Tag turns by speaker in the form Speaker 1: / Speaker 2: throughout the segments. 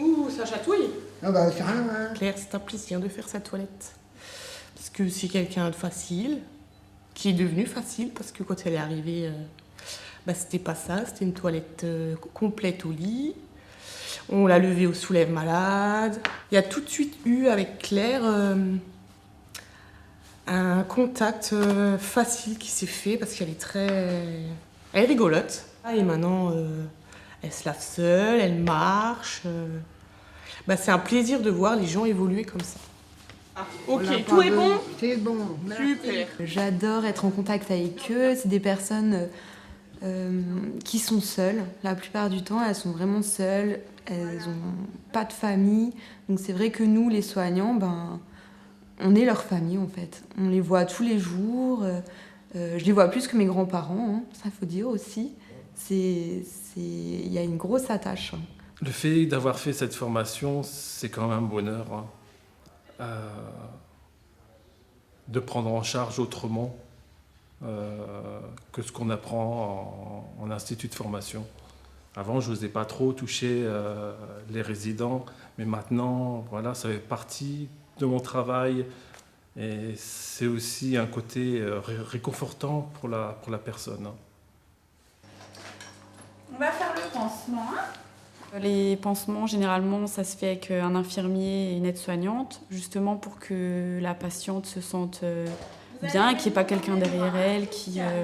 Speaker 1: Ouh, ça chatouille.
Speaker 2: Ah bah c'est rien, hein.
Speaker 1: Claire, c'est un plaisir de faire sa toilette. Parce que c'est quelqu'un de facile, qui est devenu facile, parce que quand elle est arrivée, c'était pas ça, c'était une toilette complète au lit. On l'a levée au soulève malade. Il y a tout de suite eu avec Claire un contact facile qui s'est fait, parce qu'elle est elle est rigolote. Et maintenant, elle se lave seule, elle marche. C'est un plaisir de voir les gens évoluer comme ça. Ah, ok, tout est bon?
Speaker 2: C'est bon.
Speaker 1: Super.
Speaker 3: J'adore être en contact avec eux. C'est des personnes qui sont seules. La plupart du temps, elles sont vraiment seules. Elles n'ont pas de famille. Donc c'est vrai que nous, les soignants, on est leur famille en fait. On les voit tous les jours. Je les vois plus que mes grands-parents, hein. Ça faut dire aussi. Il y a une grosse attache.
Speaker 4: Le fait d'avoir fait cette formation, c'est quand même un bonheur, hein. De prendre en charge autrement que ce qu'on apprend en institut de formation. Avant, je n'osais pas trop toucher les résidents, mais maintenant, voilà, ça fait partie de mon travail et c'est aussi un côté réconfortant pour la personne.
Speaker 5: On va faire le pansement.
Speaker 6: Les pansements, généralement, ça se fait avec un infirmier et une aide-soignante, justement pour que la patiente se sente bien, qu'il n'y ait pas quelqu'un derrière elle,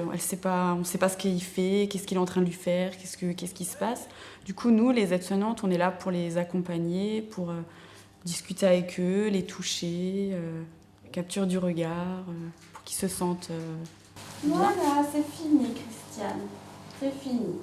Speaker 6: on ne sait pas ce qu'il fait, qu'est-ce qu'il est en train de lui faire, qu'est-ce qui se passe. Du coup, nous, les aides-soignantes, on est là pour les accompagner, pour discuter avec eux, les toucher, capture du regard, pour qu'ils se sentent bien.
Speaker 5: Voilà, c'est fini, Christiane. C'est fini.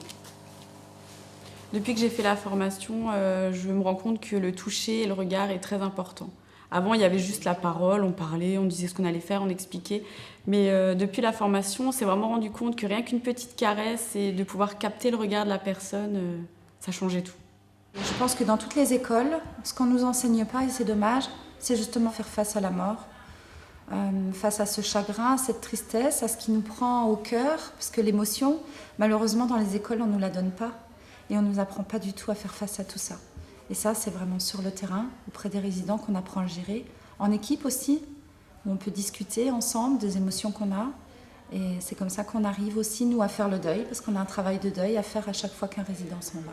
Speaker 6: Depuis que j'ai fait la formation, je me rends compte que le toucher et le regard est très important. Avant, il y avait juste la parole, on parlait, on disait ce qu'on allait faire, on expliquait. Mais depuis la formation, on s'est vraiment rendu compte que rien qu'une petite caresse et de pouvoir capter le regard de la personne, ça changeait tout.
Speaker 7: Je pense que dans toutes les écoles, ce qu'on ne nous enseigne pas, et c'est dommage, c'est justement faire face à la mort, face à ce chagrin, à cette tristesse, à ce qui nous prend au cœur, parce que l'émotion, malheureusement, dans les écoles, on ne nous la donne pas. Et on ne nous apprend pas du tout à faire face à tout ça. Et ça, c'est vraiment sur le terrain, auprès des résidents, qu'on apprend à le gérer. En équipe aussi, où on peut discuter ensemble des émotions qu'on a. Et c'est comme ça qu'on arrive aussi, nous, à faire le deuil, parce qu'on a un travail de deuil à faire à chaque fois qu'un résident s'en va.